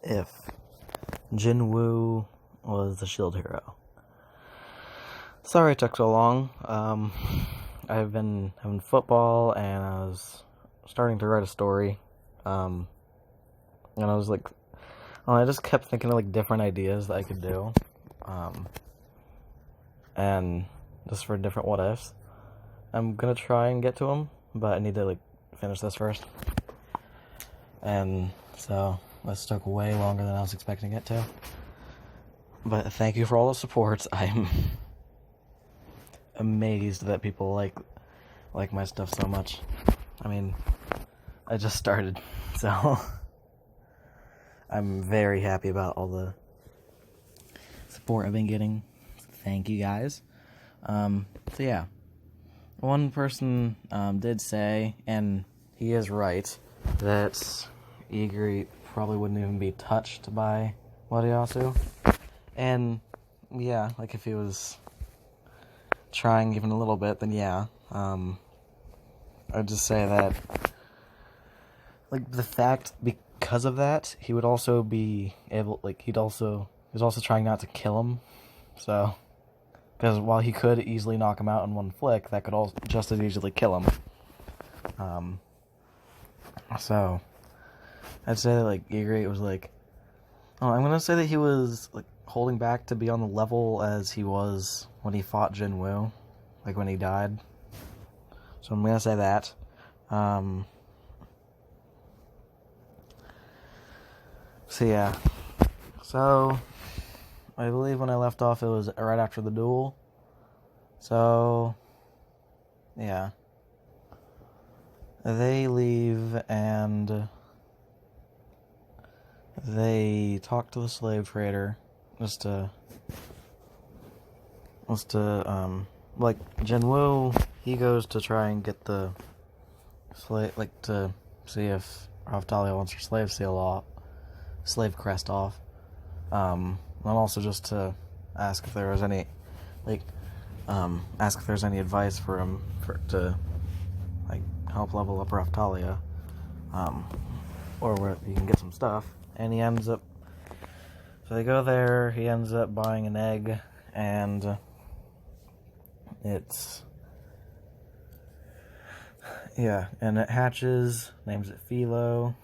if Jin-Woo was the shield hero. Sorry it took so long. I've been having football, and I was starting to write a story. And I was like, I just kept thinking of like different ideas that I could do. And just for different what ifs. I'm gonna try and get to them, but I need to like finish this first. And so this took way longer than I was expecting it to. But thank you for all the support. I'm amazed that people like my stuff so much. I mean, I just started, so I'm very happy about all the support I've been getting. Thank you guys. So yeah, one person did say, and he is right, that Igri probably wouldn't even be touched by Wariyasu. And yeah, like if he was trying even a little bit, then yeah. I'd just say that, like, the fact, because of that, he would also be able, like, he's also trying not to kill him, so, because while he could easily knock him out in one flick, that could also just as easily kill him. So, I'd say that, like, Igri was, like, I'm gonna say that he was, like, holding back to be on the level as he was when he fought Jinwoo, like, when he died. So I'm gonna say that. So yeah. So I believe when I left off it was right after the duel. So yeah. They leave and they talk to the slave trader just to like Jinwoo, he goes to try and get the slave, like, to see if Raphtalia wants her slave crest off. And also just to ask if there was any, ask if there's any advice for him to, like, help level up Raphtalia, or where you can get some stuff. And he ends up, so they go there, he ends up buying an egg, and and it hatches, names it Philo.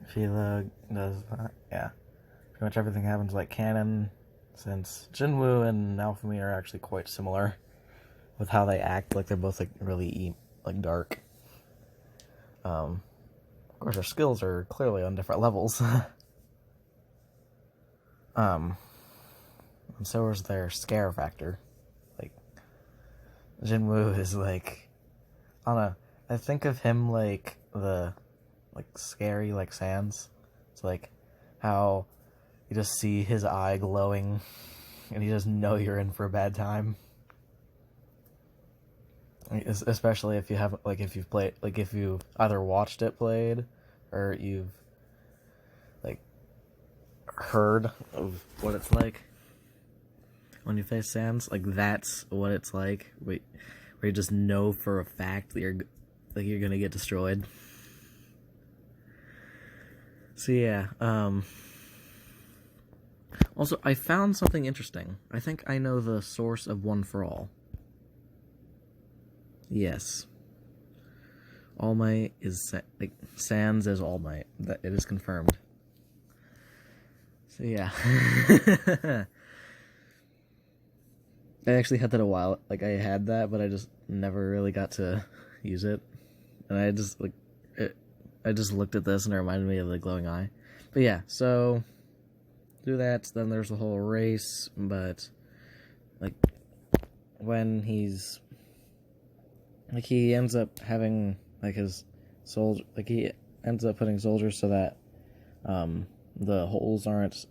Philo does that, yeah. Pretty much everything happens like canon, since Jinwoo and Alphamy are actually quite similar with how they act, like they're both like really dark. Of course their skills are clearly on different levels. And so is their scare factor. Like, Jinwoo is like, I don't know, I think of him like the, like, scary, like, Sans. It's like how you just see his eye glowing and you just know you're in for a bad time. Especially if you have, like, if you've played, like, if you either watched it played or you've, like, heard of what it's like when you face Sans. Like, that's what it's like, where you just know for a fact that you're gonna get destroyed. So yeah, also, I found something interesting. I think I know the source of One for All. Yes. All Might is, like, Sans is All Might. That it is confirmed. So yeah. I actually had that a while, like, I had that, but I just never really got to use it. And I just, like, I just looked at this and it reminded me of the glowing eye. But yeah, so do that, then there's the whole race, but, like, when he's, like, he ends up having, like, his soldier, like, he ends up putting soldiers so that, the holes aren't,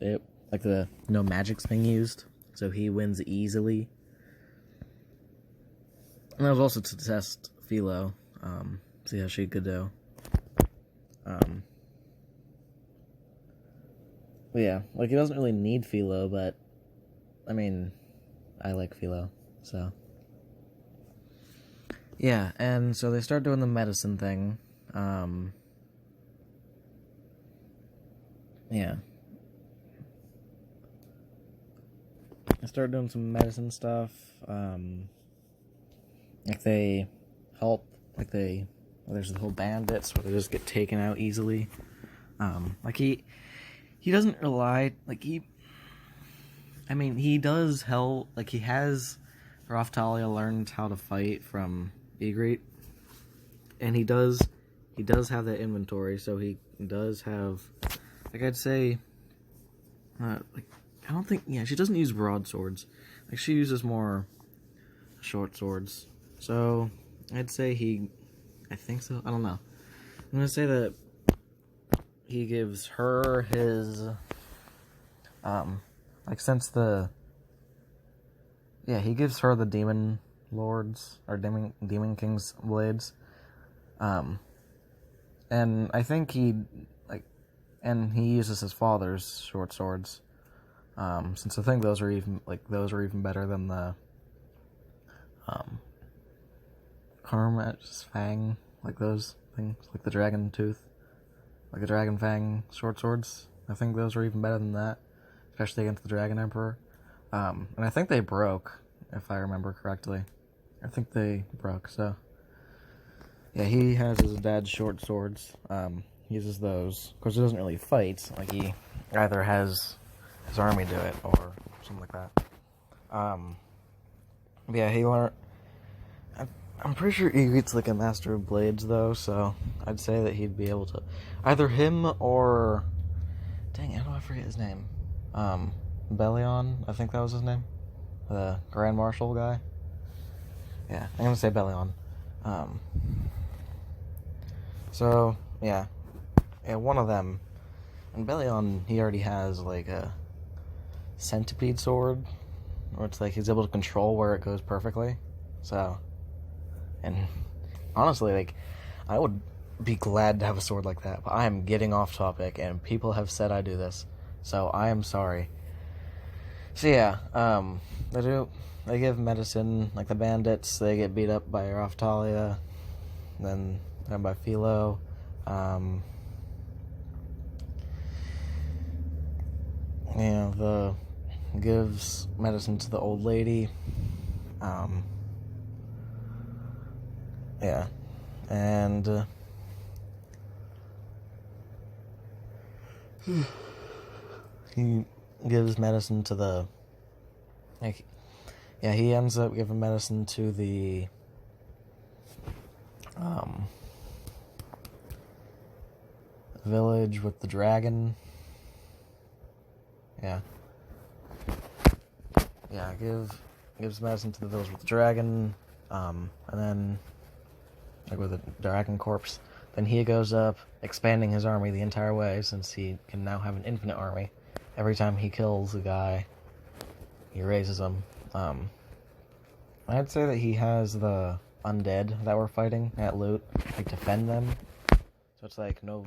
like, no magic's being used, so he wins easily. And that was also to test Philo, see how she could do. But yeah, like, he doesn't really need Philo, but, I mean, I like Philo, so. Yeah, and so they start doing the medicine thing, yeah. I started doing some medicine stuff. Like they help, like there's the whole bandits where they just get taken out easily. Like he doesn't rely, like he does help, like he has Raphtalia learned how to fight from Egret, and he does have that inventory, so he does have, like I'd say, like I don't think, she doesn't use broadswords, like she uses more short swords, so I'd say I think so, I don't know, I'm gonna say that he gives her his, like since he gives her the Demon Lords, or Demon King's blades, and I think and he uses his father's short swords, since I think those are even better than the, Karmat's Fang, like those things, like the Dragon Tooth, like the Dragon Fang short swords. I think those are even better than that, especially against the Dragon Emperor. And I think they broke, if I remember correctly. I think they broke, so... Yeah, he has his dad's short swords. He uses those. Of course, he doesn't really fight. Like, he either has his army do it, or something like that. Yeah, he learned... I'm pretty sure Egret's like a master of blades, though, so I'd say that he'd be able to... Either him or... Dang, how do I forget his name? Bellion, I think that was his name. The Grand Marshal guy. Yeah, I'm gonna say Bellion. So, yeah, one of them. And Bellion, he already has, like, a centipede sword, where it's like he's able to control where it goes perfectly. So... And honestly, like, I would be glad to have a sword like that, but I am getting off topic, and people have said I do this, so I am sorry. So yeah, they give medicine, like the bandits, they get beat up by Raphtalia, then by Philo, gives medicine to the old lady, yeah, and he gives medicine to the, like, yeah, he ends up giving medicine to the, village with the dragon, gives medicine to the village with the dragon, and then, like with a dragon corpse. Then he goes up, expanding his army the entire way, since he can now have an infinite army. Every time he kills a guy, he raises them. I'd say that he has the undead that we're fighting at Loot, like, defend them. So it's like none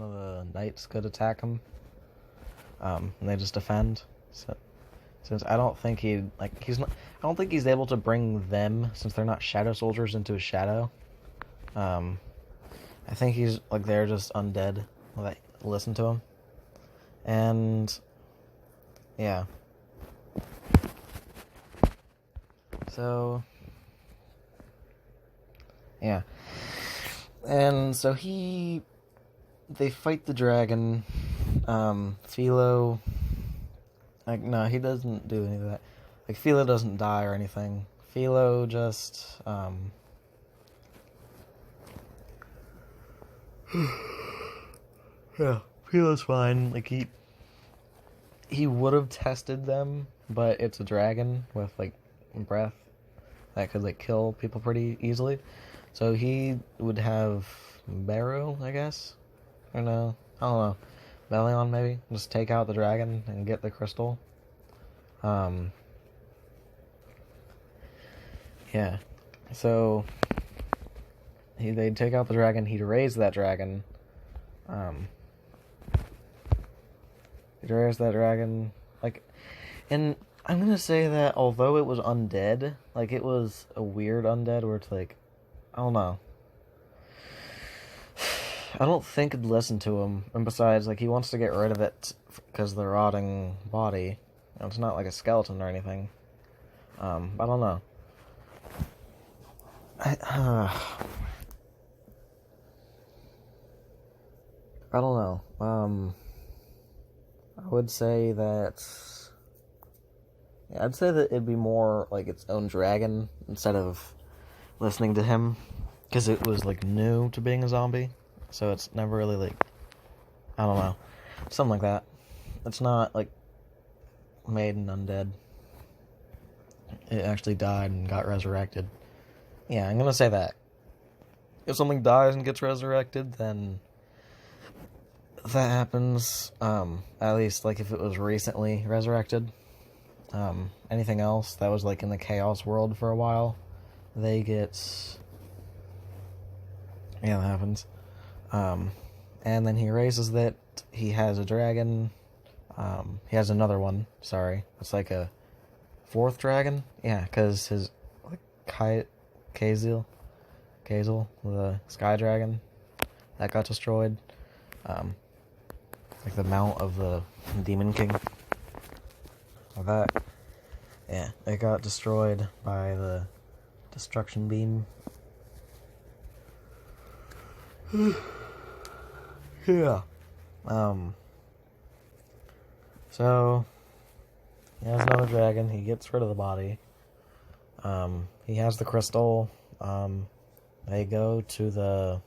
of the knights could attack him. And they just defend. So, since I don't think I don't think he's able to bring them, since they're not shadow soldiers, into his shadow. I think he's, like, they're just undead, like, listen to him. And, yeah. So, yeah. And so they fight the dragon, Philo, like, no, he doesn't do any of that. Like, Philo doesn't die or anything. Philo just, yeah, Philo's fine. Like, he would have tested them, but it's a dragon with, like, breath that could, like, kill people pretty easily. So he would have Barrow, I guess? Or no? I don't know. Bellion, maybe? Just take out the dragon and get the crystal. Yeah. So they'd take out the dragon, he'd raise that dragon. He'd raise that dragon, like, and I'm gonna say that although it was undead, like, it was a weird undead where it's like, I don't know. I don't think it'd listen to him. And besides, like, he wants to get rid of it because of the rotting body. It's not like a skeleton or anything. I don't know. I don't know. I would say that... Yeah, I'd say that it'd be more like its own dragon instead of listening to him. Because it was, like, new to being a zombie. So it's never really, like... I don't know. Something like that. It's not, like, made and undead. It actually died and got resurrected. Yeah, I'm gonna say that. If something dies and gets resurrected, then that happens. At least, like, if it was recently resurrected. Anything else that was, like, in the Chaos world for a while, they get... Yeah, that happens. And then he raises that. He has a dragon. He has another one, sorry. It's like a fourth dragon? Yeah, because his, like, Kazil, the sky dragon, that got destroyed. Like the mount of the Demon King. That, yeah, it got destroyed by the destruction beam. Yeah. So, he has another dragon. He gets rid of the body. He has the crystal. They go to the...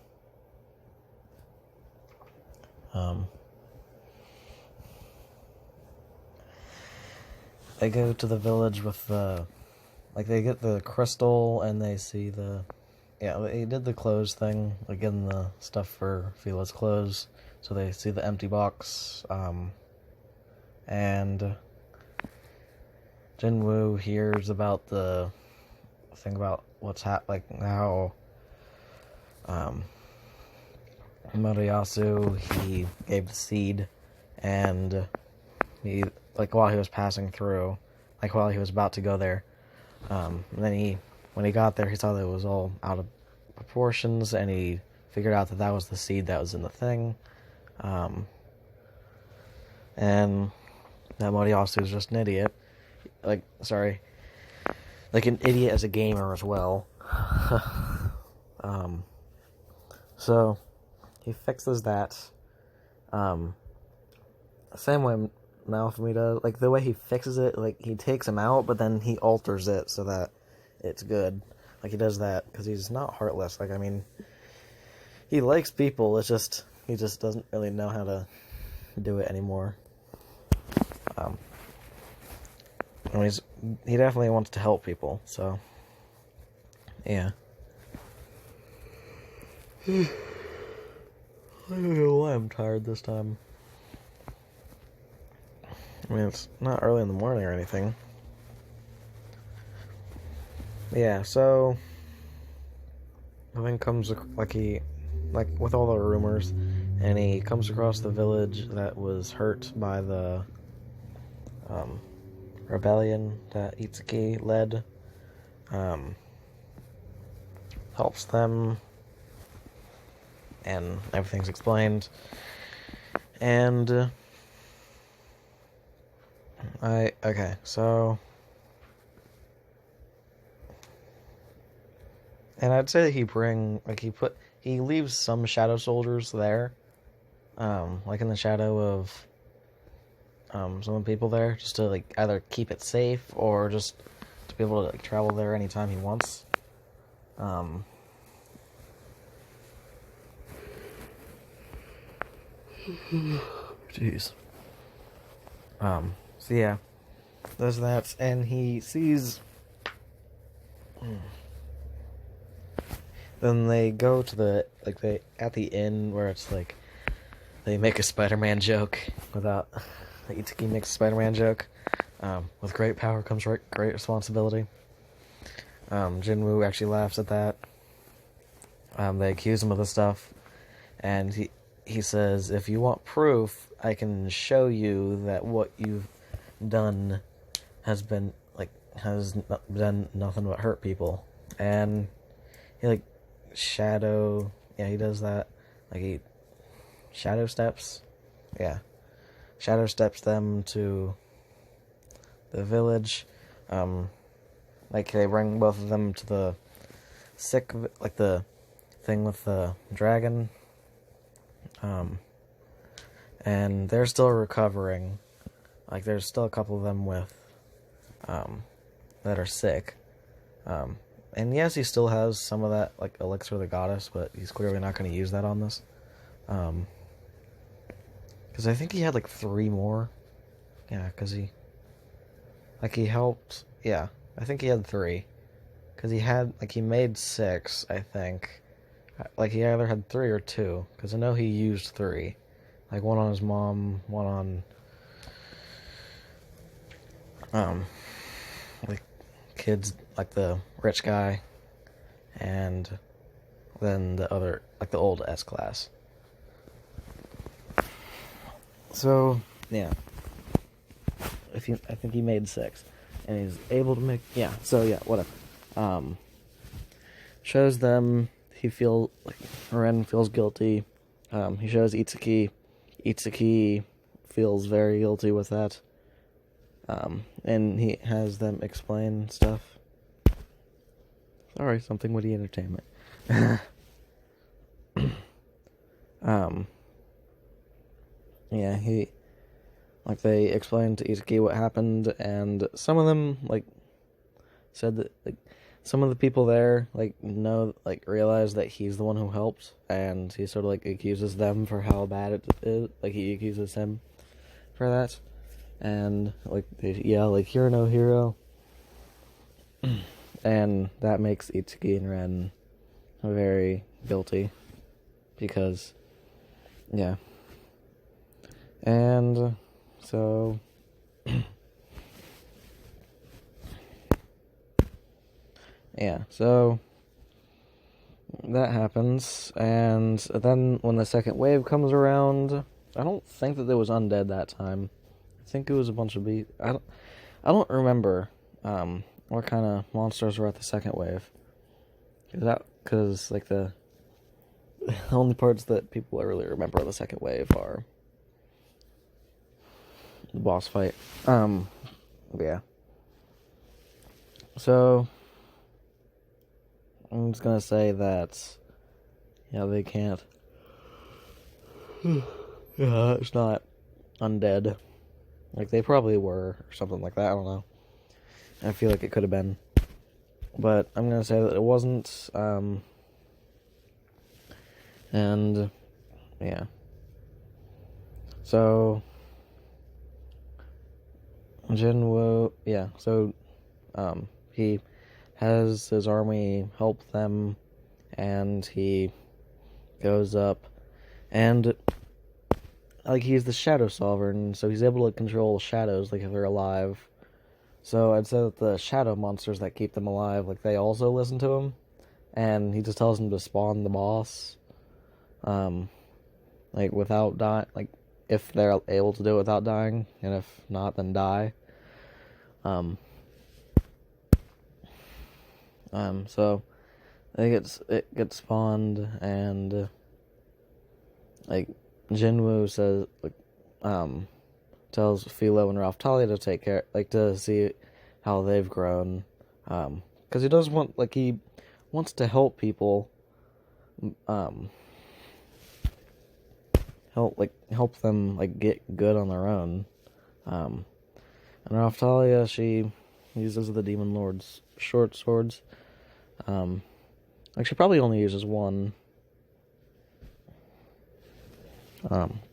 They go to the village with the... Like, they get the crystal, and they see the... Yeah, they did the clothes thing, like getting the stuff for Phila's clothes. So they see the empty box, and Jinwoo hears about the thing about what's like how Moriyasu, he gave the seed, and he, like, while he was passing through, like while he was about to go there, and then when he got there, he saw that it was all out of proportions, and he figured out that that was the seed that was in the thing. And that Moriyasu was just an idiot. Like, sorry. Like an idiot as a gamer as well. So, he fixes that. Same way Malphamy does. Like, the way he fixes it, like, he takes him out, but then he alters it so that it's good. Like, he does that because he's not heartless. Like, I mean, he likes people, it's just, he just doesn't really know how to do it anymore. He definitely wants to help people, so, yeah. I don't know why I'm tired this time. I mean, it's not early in the morning or anything. Yeah, so then comes, like, with all the rumors, and he comes across the village that was hurt by the rebellion that Itsuki led. Helps them, and everything's explained. And okay, so, and I'd say that he leaves some shadow soldiers there, like in the shadow of some of the people there, just to, like, either keep it safe or just to be able to, like, travel there anytime he wants. Jeez. So yeah, there's that, and he sees. Then they go to at the inn where it's like they make a Spider-Man joke without. Itsuki makes a Spider-Man joke. With great power comes great responsibility. Jinwoo actually laughs at that. They accuse him of the stuff, and he says, if you want proof, I can show you that what you've done has done nothing but hurt people. And he, like, he does that. Like, he shadow steps. Yeah. Shadow steps them to the village. Like, they bring both of them to the like the thing with the dragon. And they're still recovering. Like, there's still a couple of them with, that are sick. And yes, he still has some of that, like, elixir of the goddess, but he's clearly not going to use that on this. Because I think he had, like, 3 more. Yeah, because he helped, yeah, I think he had 3. Because he made 6, I think. Like, he either had 3 or 2, because I know he used 3. Like, one on his mom, one on, like, kids, like the rich guy, and then the other, like, the old S-class. So, yeah. I think he made 6. And he's able to make, yeah, so, yeah, whatever. Shows them, Ren feels guilty. He shows Itsuki. Itsuki feels very guilty with that. And he has them explain stuff. Sorry, something witty entertainment. Yeah, they explained to Itsuki what happened, and some of them, said that, some of the people there, realize that he's the one who helped, and he sort of, accuses them for how bad it is. He accuses him for that. And, they yell, you're no hero. And that makes Itsuki and Ren very guilty. Because, yeah. And, so... yeah, so... that happens, and then when the second wave comes around, I don't think that there was undead that time. I think it was a bunch of beasts. I don't remember what kind of monsters were at the second wave. Because the only parts that people really remember of the second wave are the boss fight. Yeah. So I'm just gonna say that, they can't. Yeah, it's not undead. They probably were, or something like that, I don't know. I feel like it could have been. But I'm gonna say that it wasn't, and, yeah. So, Jinwoo, yeah, so, he has his army help them, and he goes up, and he's the shadow sovereign, so he's able to control shadows if they're alive. So I'd say that the shadow monsters that keep them alive, they also listen to him, and he just tells them to spawn the boss, without dying, if they're able to do it without dying, and if not, then die. So it gets spawned, and Jinwoo says tells Philo and Raphtalia to take care, to see how they've grown, because he does want, he wants to help people, help them get good on their own, and Raphtalia, she uses the Demon Lord's short swords. She probably only uses one.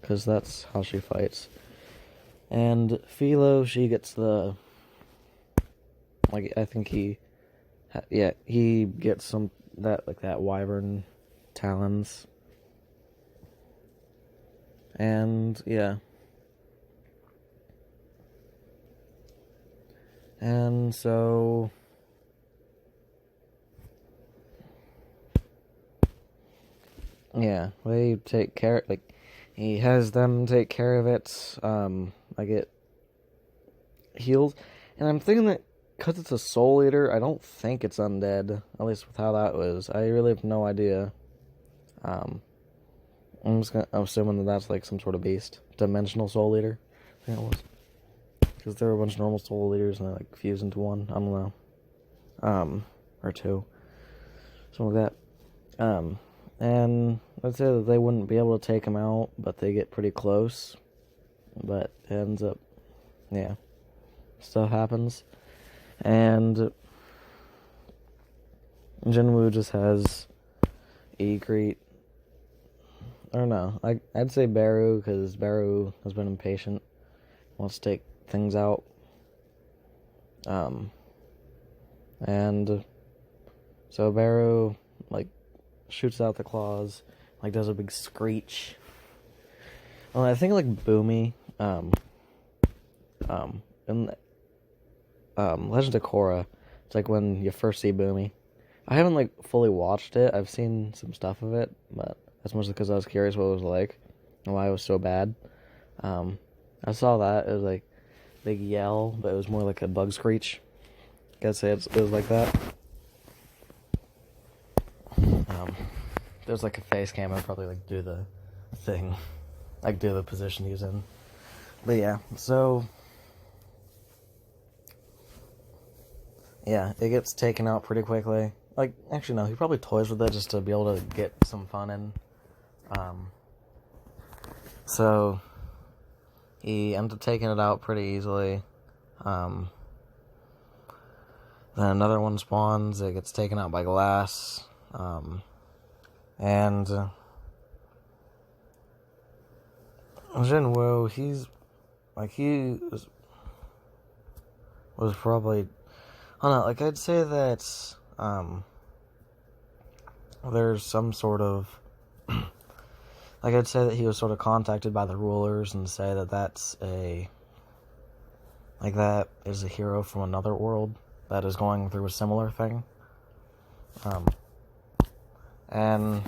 Because that's how she fights. And Philo, she gets the... I think he gets some... that wyvern talons. And, yeah. And so... yeah, they take care... he has them take care of it. I get healed. And I'm thinking that because it's a soul eater, I don't think it's undead. At least with how that was. I really have no idea. I'm assuming that that's like some sort of beast. Dimensional soul eater. I think it was. Because there were a bunch of normal soul eaters and they like fused into one. I don't know. Or two. Something like that. And let's say that they wouldn't be able to take him out, but they get pretty close. But it ends up, yeah, stuff happens. And Jinwoo just has Egret. I don't know. I'd say Baru, because Baru has been impatient. Wants to take things out. And so Baru, like, shoots out the claws, like, does a big screech. Well, I think, like, Boomy, in Legend of Korra, it's like when you first see Boomy. I haven't, like, fully watched it. I've seen some stuff of it, but that's mostly because I was curious what it was like and why it was so bad. I saw that. It was, like, big yell, but it was more like a bug screech. I guess it was like that. There's, like, a face cam. I'd probably, like, do the thing. Like, do the position he's in. But, yeah. So, yeah, it gets taken out pretty quickly. Like, actually, no, he probably toys with it just to be able to get some fun in. So, he ends up taking it out pretty easily. Then another one spawns, it gets taken out by glass. And Jin-Woo, he was probably, I don't know, like, I'd say that, there's some sort of, like, I'd say that he was sort of contacted by the rulers and say that that is a hero from another world that is going through a similar thing. And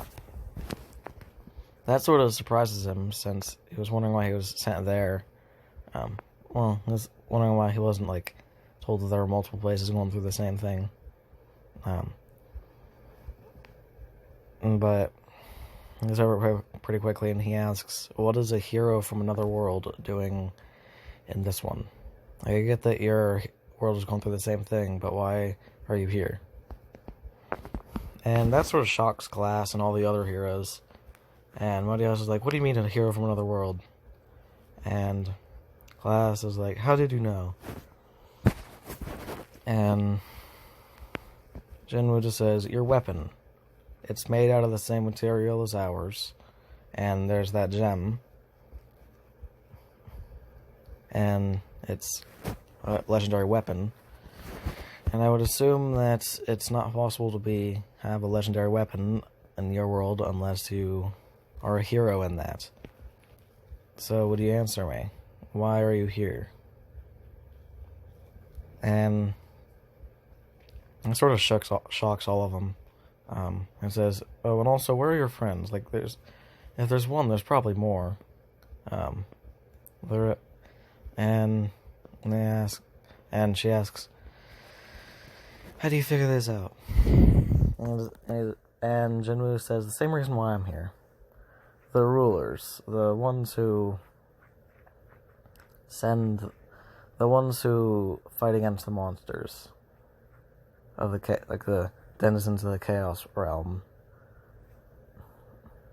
that sort of surprises him, since he was wondering why he was sent there. He was wondering why he wasn't, like, told that there were multiple places going through the same thing. But he's over pretty quickly, and he asks, what is a hero from another world doing in this one? I get that your world is going through the same thing, but why are you here? And that sort of shocks Glass and all the other heroes. And Modios is like, what do you mean a hero from another world? And Glass is like, how did you know? And Jinwoo just says, your weapon. It's made out of the same material as ours. And there's that gem. And it's a legendary weapon. And I would assume that it's not possible to have a legendary weapon in your world unless you are a hero in that. So would you answer me? Why are you here? And it sort of shocks all of them. It says, oh, and also, where are your friends? Like, if there's one, there's probably more. And they ask, and she asks, how do you figure this out? And Jinwoo says, the same reason why I'm here. The rulers, the ones who fight against the monsters of the denizens of the Chaos Realm,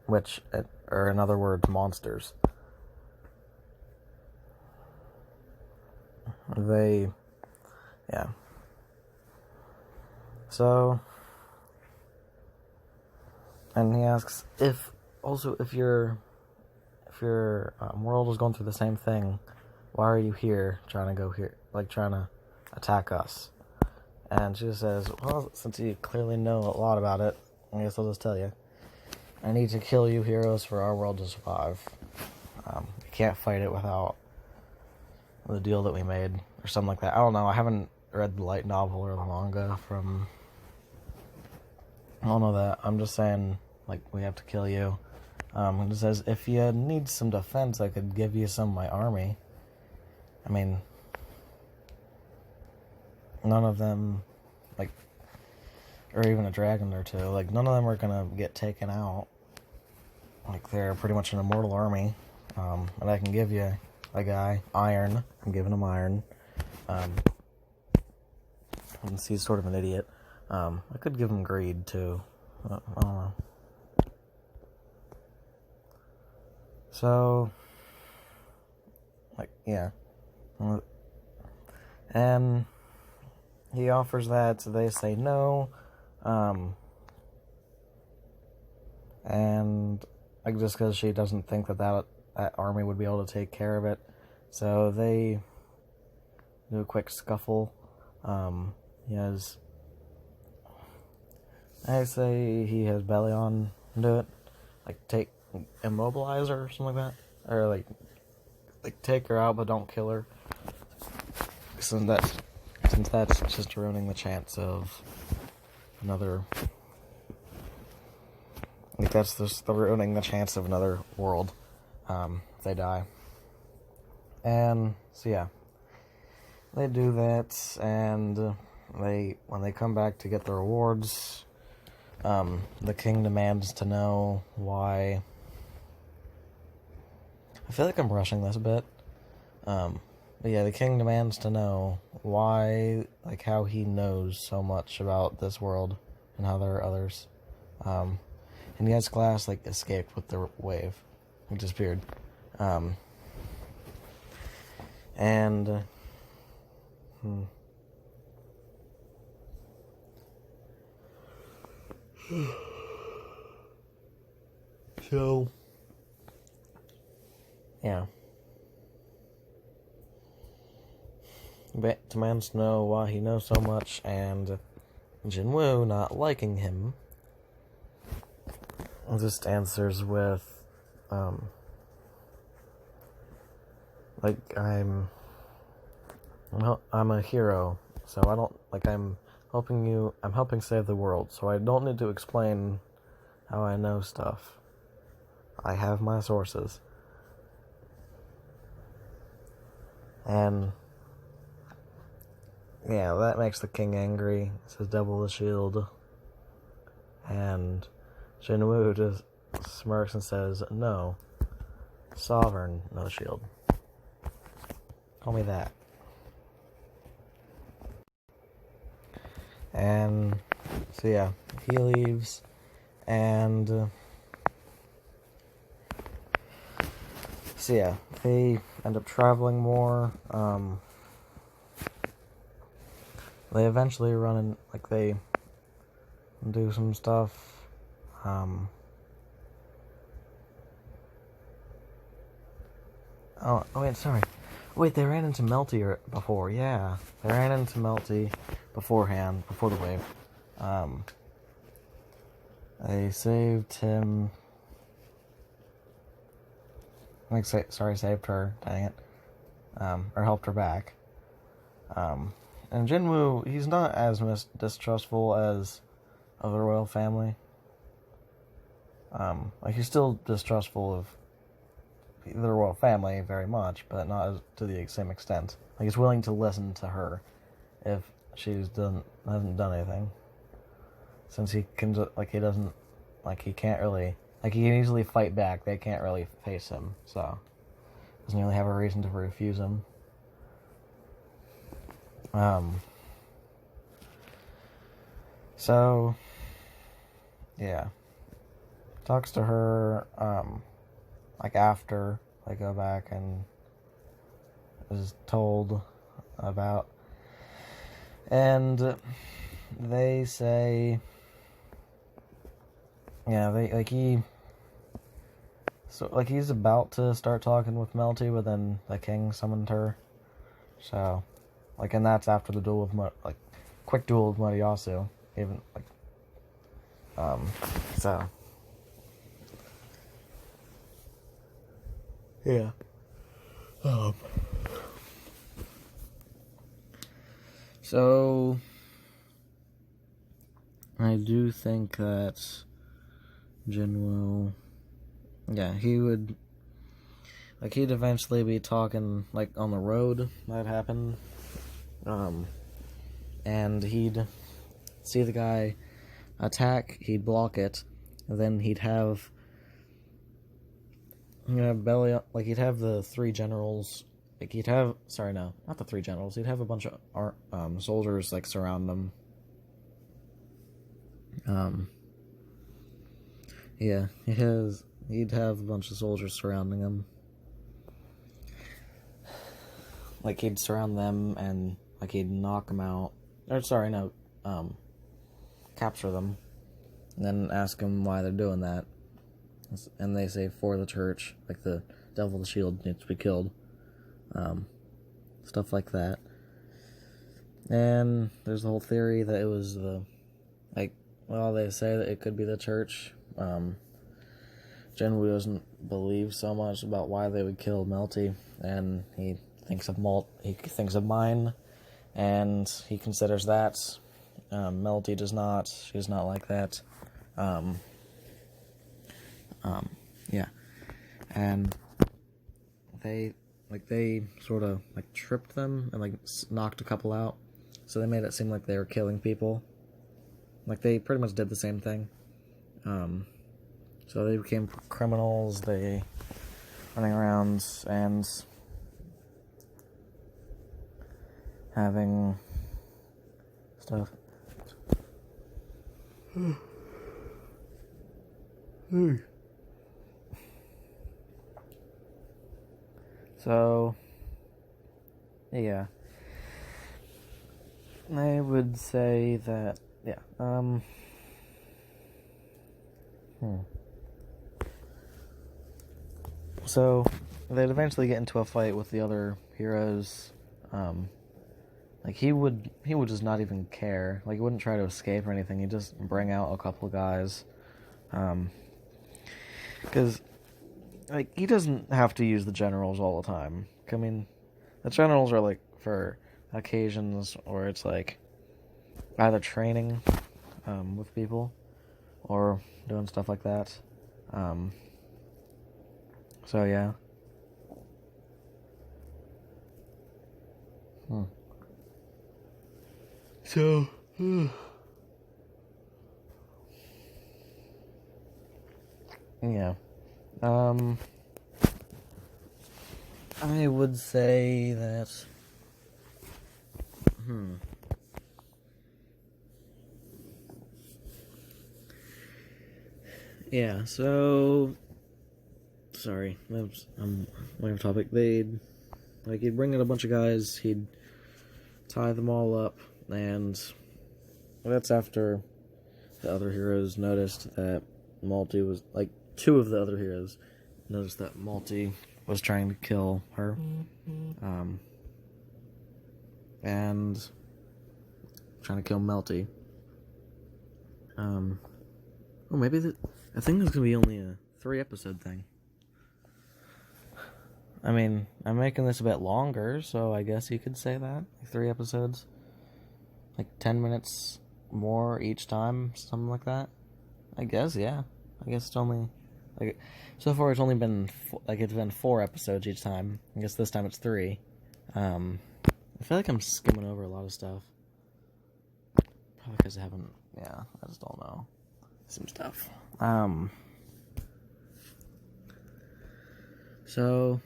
which are, in other words, monsters. Yeah. So, and he asks if your world is going through the same thing, why are you here trying to attack us? And she says, well, since you clearly know a lot about it, I guess I'll just tell you. I need to kill you heroes for our world to survive. You can't fight it without the deal that we made, or something like that. I don't know, I haven't read the light novel or the manga from... I don't know that. I'm just saying, like, we have to kill you. It says, if you need some defense, I could give you some of my army. I mean, none of them, like, or even a dragon or two, like, none of them are gonna get taken out. like, they're pretty much an immortal army, and I can give you a guy, Iron. I'm giving him Iron. Since he's sort of an idiot. I could give him Greed, too. I don't know. So, like, yeah. And he offers that, so they say no. And like, just because she doesn't think that army would be able to take care of it, so they do a quick scuffle. I say he has Bellion do it, like take immobilize her or something like that, or like take her out but don't kill her. Since that's just ruining the chance of another. Like, that's just ruining the chance of another world. If they die. And so yeah, they do that, and when they come back to get the rewards, the king demands to know why. I feel like I'm rushing this a bit. But yeah, the king demands to know why, like, how he knows so much about this world and how there are others. And he has Glass, like, escaped with the wave. He disappeared. So, yeah. Demands to know why he knows so much, and Jinwoo, not liking him, just answers with, like, I'm a hero, so I don't, like, I'm helping save the world, so I don't need to explain how I know stuff. I have my sources. And yeah, that makes the king angry. It says double the shield. And Jinwoo just smirks and says, no. Sovereign, no shield. Call me that. And so yeah, he leaves, and so yeah, they end up traveling more. They eventually run in, like, they do some stuff. Wait, they ran into Melty before, yeah. They ran into Melty beforehand, before the wave. They saved him. Saved her, dang it. Or helped her back. And Jinwoo, he's not as distrustful as of the royal family. Like, he's still distrustful of the royal family very much, but not to the same extent. Like, he's willing to listen to her if she hasn't done anything. Since he can, he can't really, like, he can easily fight back. They can't really face him, so doesn't really have a reason to refuse him. So yeah, talks to her, like, after they go back, and is told about, and they say, yeah, he's about to start talking with Melty, but then the king summoned her, so, like, and that's after the duel with, quick duel with Moriyasu, even, so, yeah, so, I do think that Jinwoo, yeah, he'd eventually be talking, like, on the road that happened, and he'd see the guy attack, he'd block it, and then he'd have he'd have the three generals. Like he'd have, sorry, no, not the three generals. He'd have a bunch of soldiers like surround him. Yeah, he'd have a bunch of soldiers surrounding him. Like he'd surround them and like he'd knock them out. Or sorry, no, capture them, and then ask them why they're doing that. And they say for the church, like the devil of the shield needs to be killed. Stuff like that. And there's the whole theory that it was they say that it could be the church. Jinwoo doesn't believe so much about why they would kill Melty, and he thinks of mine, and he considers that. Melty does not. She's not like that. Yeah. And they sort of tripped them and knocked a couple out, so they made it seem like they were killing people. Like they pretty much did the same thing. So they became criminals. They running around and having stuff. So, yeah. I would say that, yeah, So, they'd eventually get into a fight with the other heroes. He would just not even care. Like, he wouldn't try to escape or anything. He'd just bring out a couple of guys. Because, he doesn't have to use the generals all the time. I mean, the generals are, for occasions where it's, either training, with people, or doing stuff like that. So, yeah. So, yeah. I would say that, yeah, so, sorry, I'm way off topic. He'd bring in a bunch of guys, he'd tie them all up, and that's after the other heroes noticed that Melty was, two of the other heroes noticed that Melty was trying to kill her, and trying to kill Melty. I think it's gonna be only a 3-episode thing. I mean, I'm making this a bit longer, so I guess you could say that. 3 episodes. 10 minutes more each time, something like that. I guess, yeah. I guess it's only... so far it's only been... it's been 4 episodes each time. I guess this time it's 3. I feel like I'm skimming over a lot of stuff. Probably because I haven't... Yeah, I just don't know. Some stuff. So...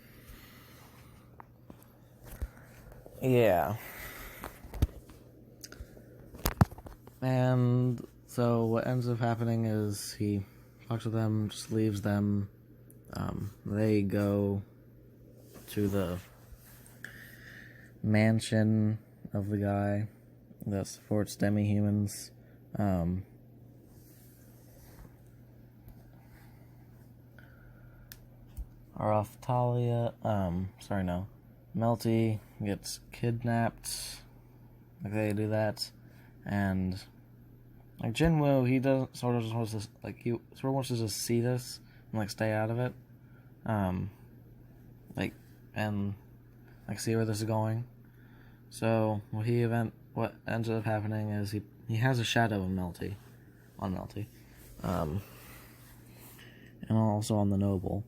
yeah. And so what ends up happening is he talks to them, just leaves them. They go to the mansion of the guy that supports demi-humans. Raphtalia, Melty gets kidnapped. They do that, and Jinwoo, he doesn't sort of just wants to he sort of wants to just see this and stay out of it, and see where this is going. So what ends up happening is he has a shadow of Melty, and also on the noble.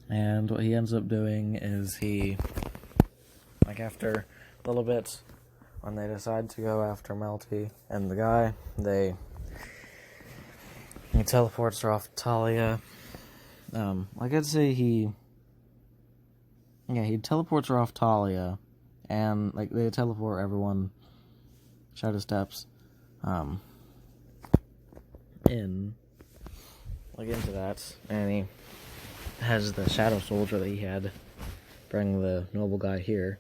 And what he ends up doing is he, after a little bit, when they decide to go after Melty and the guy, he teleports Raphtalia, like I'd say he teleports Raphtalia, and like they teleport everyone Shadow Steps, into that, and he has the Shadow Soldier that he had bring the noble guy here.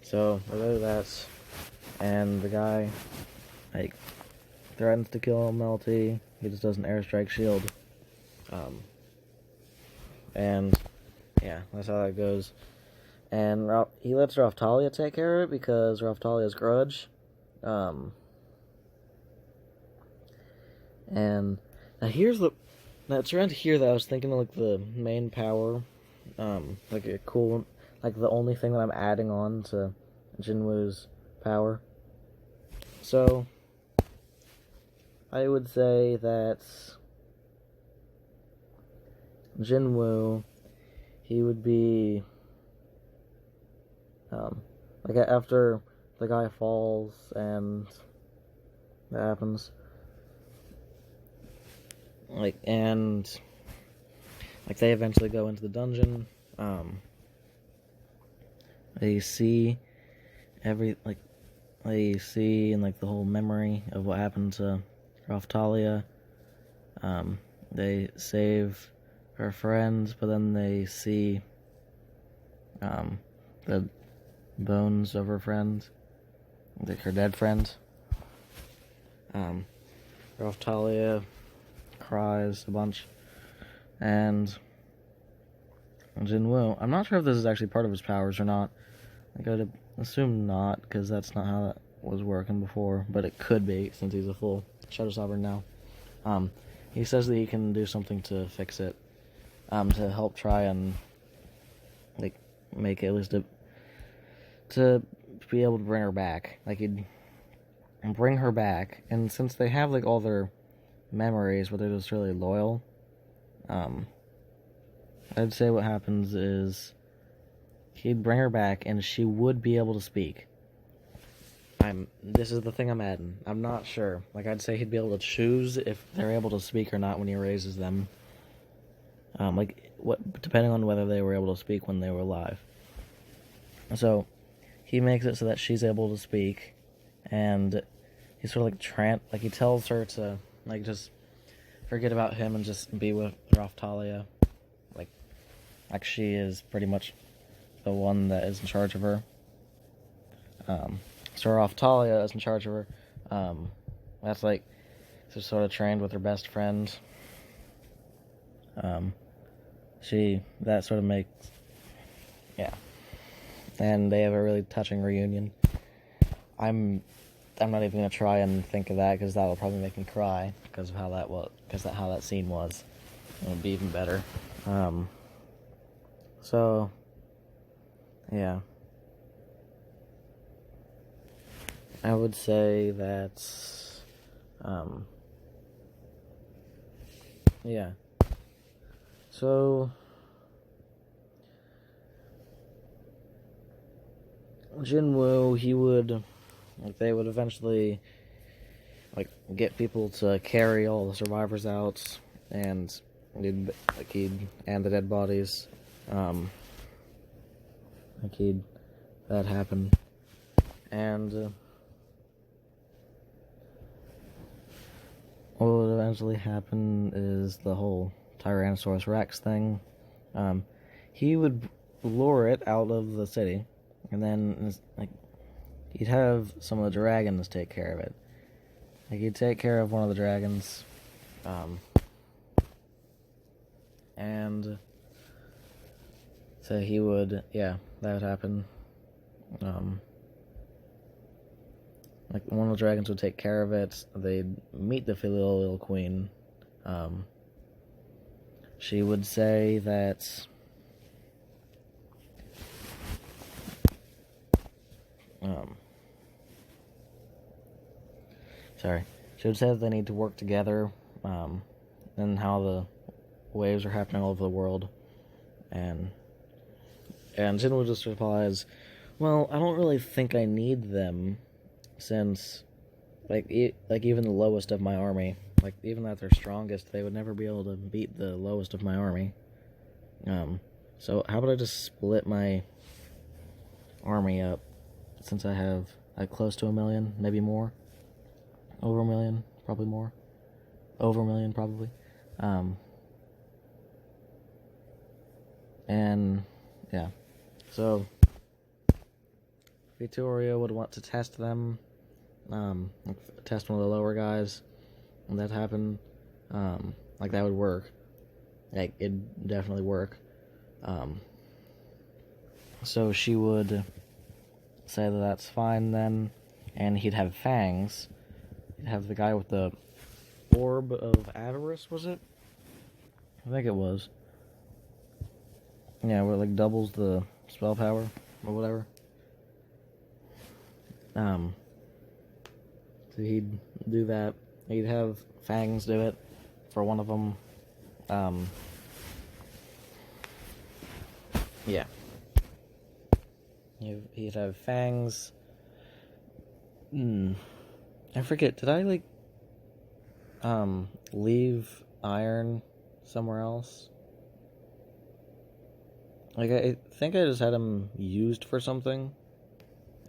So I know that, and the guy like threatens to kill Melty. He just does an airstrike shield. And yeah, that's how that goes. And he lets Raphtalia take care of it because Raphtalia's grudge. And now it's around here that I was thinking of like the main power, like a cool, like the only thing that I'm adding on to Jinwoo's power. So I would say that Jinwoo, he would be, like after the guy falls and that happens, and they eventually go into the dungeon, they see they see in the whole memory of what happened to Raphtalia. They save her friends, but then they see the bones of her friends, her dead friends. Raphtalia cries a bunch, and Jinwoo, I'm not sure if this is actually part of his powers or not. I gotta assume not, because that's not how that was working before, but it could be, since he's a full Shadow Sovereign now. He says that he can do something to fix it, to help try and make it at least to be able to bring her back. He'd bring her back, and since they have all their memories, but they're just really loyal, I'd say what happens is he'd bring her back, and she would be able to speak. This is the thing I'm adding. I'm not sure. I'd say he'd be able to choose if they're able to speak or not when he raises them. Depending on whether they were able to speak when they were alive. So, he makes it so that she's able to speak, and he's sort of he tells her to, just forget about him and just be with Raphtalia. She is pretty much the one that is in charge of her. So Raphtalia is in charge of her. That's she's sort of trained with her best friend. That sort of makes, yeah. And they have a really touching reunion. I'm not even gonna try and think of that, because that will probably make me cry because of how that scene was. It would be even better. So, yeah. I would say that, yeah. So, Jinwoo, they would eventually, get people to carry all the survivors out, and and the dead bodies, that happened, and, what would eventually happen is the whole Tyrannosaurus Rex thing. He would lure it out of the city, and then he'd have some of the dragons take care of it. He'd take care of one of the dragons, and so he would, that would happen. One of the dragons would take care of it. They'd meet the filial queen. She would say that she would say that they need to work together, and how the waves are happening all over the world, and Jinwoo just replies, well, I don't really think I need them, since even the lowest of my army like, even at their strongest, they would never be able to beat the lowest of my army. So how about I just split my army up, since I have close to 1 million, maybe more, over 1 million, probably more, over 1 million probably, and yeah, so Victoria would want to test them, test one of the lower guys, and that happened, like, that would work, like, it'd definitely work, so she would say that that's fine then, and he'd have fangs. He'd have the guy with the orb of avarice, was it? I think it was. Yeah, where it, like, doubles the spell power, or whatever. So he'd do that. He'd have fangs do it for one of them. Yeah. He'd have fangs. I forget, did I, like, leave iron somewhere else? Like, I think I just had him used for something.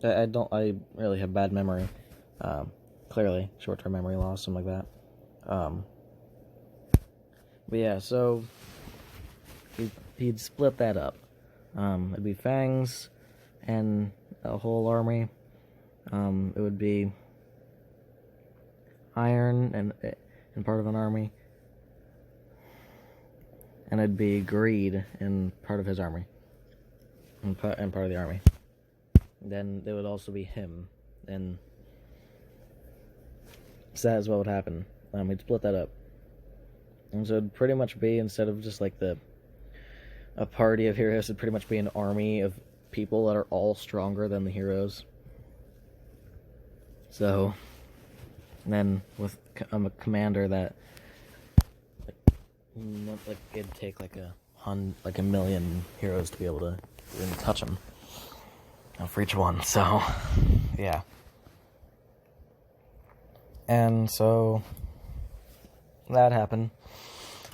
I really have bad memory. Clearly, short-term memory loss, something like that. But yeah, so he'd split that up. It'd be fangs and a whole army. It would be iron and part of an army, and it'd be greed in part of his army, and part of the army. Then there would also be him, and so that is what would happen. He'd split that up, and so it'd pretty much be, instead of just like a party of heroes, it'd pretty much be an army of people that are all stronger than the heroes. So, and then with a commander that, like, it'd take like a million heroes to be able to even touch him, for each one. So, yeah. And so that happened.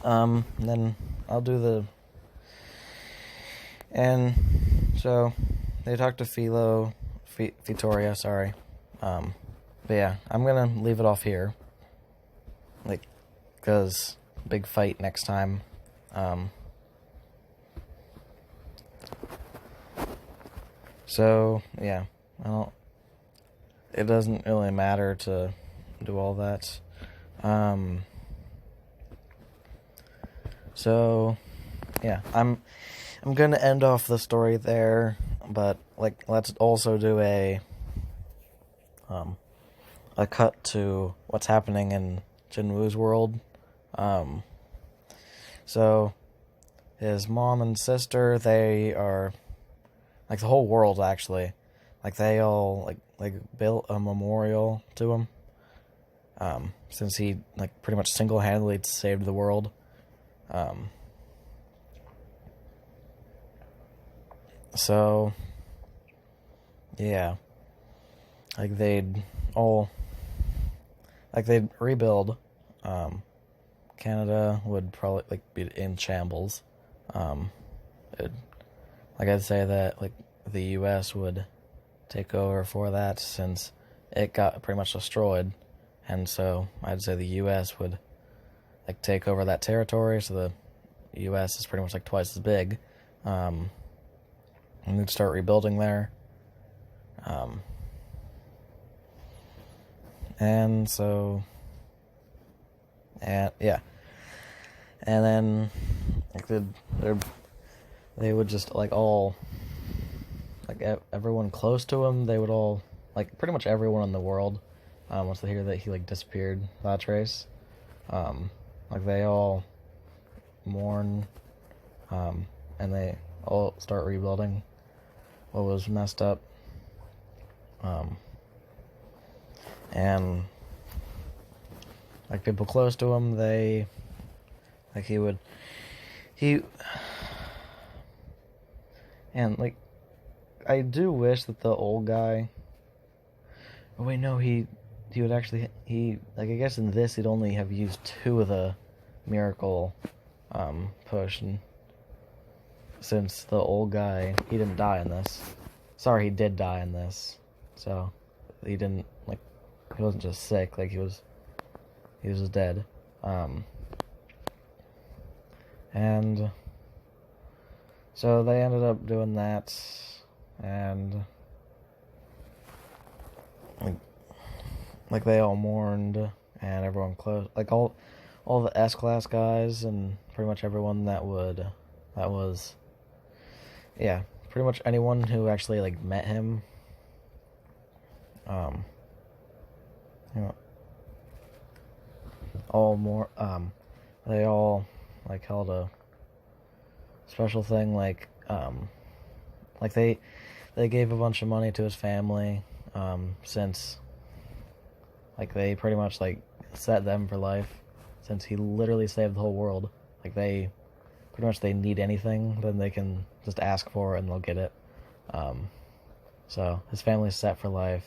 Then I'll do and so they talked to Victoria, sorry. But yeah, I'm gonna leave it off here, like, because big fight next time. So yeah, it doesn't really matter to do all that. So yeah, I'm gonna end off the story there, but, like, let's also do a cut to what's happening in Jinwoo's world. So his mom and sister, they are, like, the whole world, actually, like, they all like built a memorial to him, since he, like, pretty much single-handedly saved the world. So yeah, like, they'd rebuild. Canada would probably, like, be in shambles. I'd say that, like, the U.S. would take over for that, since it got pretty much destroyed, and so I'd say the U.S. would, like, take over that territory, so the U.S. is pretty much, like, twice as big, and we'd start rebuilding there. And so, and yeah, and then, like, they would just, like, all, like, everyone close to him, they would all, like, pretty much everyone in the world, once they hear that he, like, disappeared that trace, like, they all mourn, and they all start rebuilding what was messed up, and, like, people close to him, they, like, and, like, I do wish that the old guy, oh wait, no, he would actually, I guess in this he'd only have used 2 of the miracle push, and since the old guy, he didn't die in this. Sorry, he did die in this. So he didn't, like, he wasn't just sick, like he was just dead. And so they ended up doing that, and like they all mourned, and everyone closed, like all the S-class guys, and pretty much everyone that was, yeah, pretty much anyone who actually, like, met him, you know, they all, like, held a special thing, like they gave a bunch of money to his family, since, like, they pretty much, like, set them for life, since he literally saved the whole world. Like, they pretty much, they need anything, then they can just ask for it and they'll get it. So his family's set for life,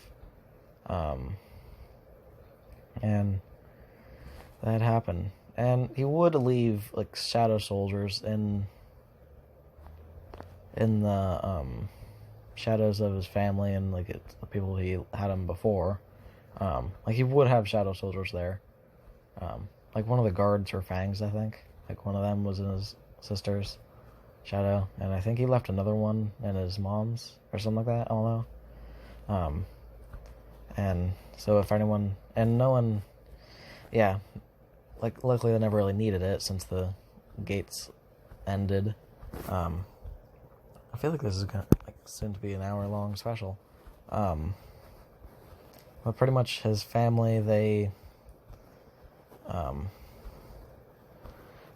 and that happened. And he would leave, like, shadow soldiers in the shadows of his family, and, like, it's the people he had him before. Like, he would have shadow soldiers there. Like, one of the guards or Fangs, I think. Like, one of them was in his sister's shadow, and I think he left another one in his mom's, or something like that, I don't know. And so if anyone, and no one, yeah, like, luckily they never really needed it, since the gates ended. I feel like this is gonna, like, soon to be an hour-long special. But pretty much his family, they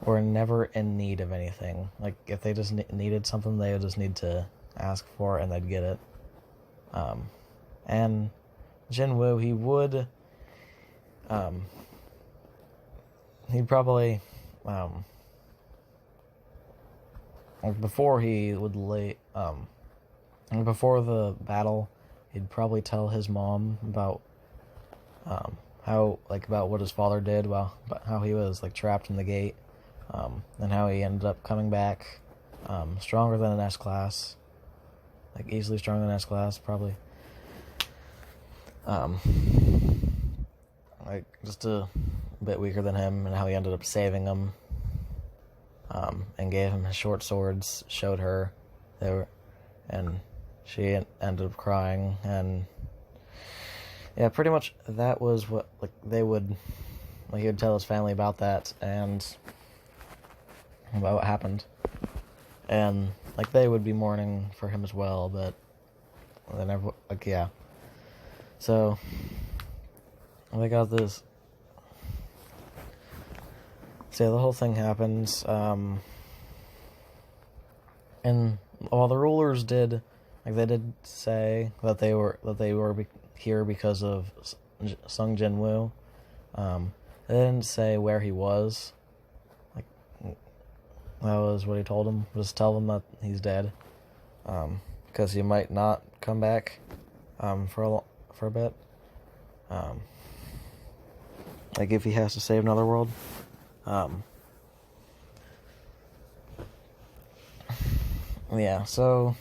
were never in need of anything. Like, if they just needed something, they would just need to ask for it, and they'd get it. And Jinwoo, he would, he'd probably, before he would before the battle, he'd probably tell his mom about, about what his father did, about how he was, like, trapped in the gate, and how he ended up coming back, stronger than an S-class, like, easily stronger than S-class, probably, like, just a bit weaker than him, and how he ended up saving him, and gave him his short swords, showed her, and she ended up crying, and yeah, pretty much that was what, like, he would tell his family about that, and about what happened, and, like, they would be mourning for him as well, but they never, like, yeah, so they got this, so yeah, the whole thing happens, and while the rulers did, like, they did say that they were here because of Sung Jinwoo. They didn't say where he was. Like, that was what he told them. Just tell them that he's dead, because he might not come back, for a bit. Like, if he has to save another world. Yeah, so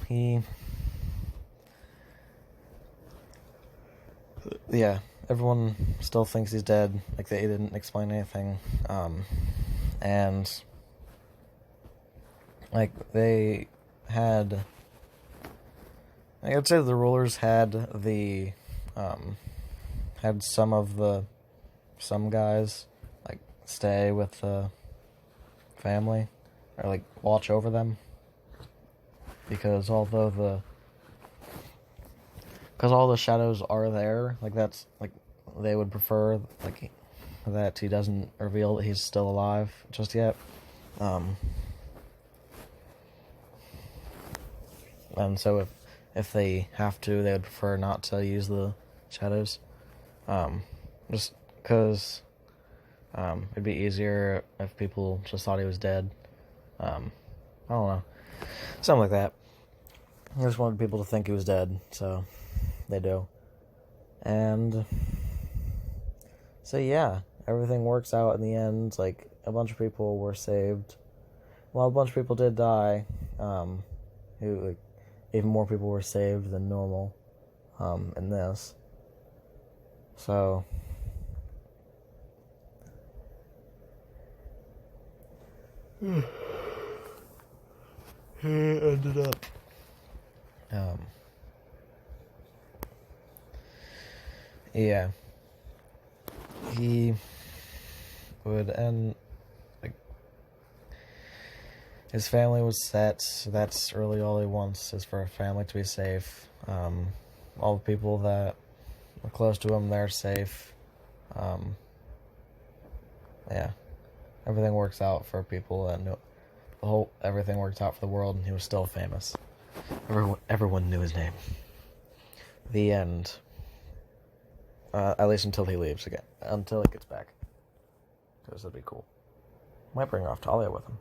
everyone still thinks he's dead, like, they didn't explain anything, and, like, they had, I would say the rulers had had some guys, like, stay with the family, or, like, watch over them, because all the shadows are there, like, that's, like, they would prefer, like, that he doesn't reveal that he's still alive just yet, and so if they have to, they would prefer not to use the shadows, just because, it'd be easier if people just thought he was dead, I don't know, something like that. I just wanted people to think he was dead, so they do. And So yeah, everything works out in the end. Like, a bunch of people were saved. Well, a bunch of people did die. Like, even more people were saved than normal. In this. So. He ended up. Yeah. He would end. Like, his family was set, so that's really all he wants, is for a family to be safe. All the people that are close to him, they're safe. Yeah. Everything works out for people that knew. Everything worked out for the world, and he was still famous. Everyone knew his name. The end. At least until he leaves again. Until he gets back. Because that'd be cool. Might bring Raphtalia with him.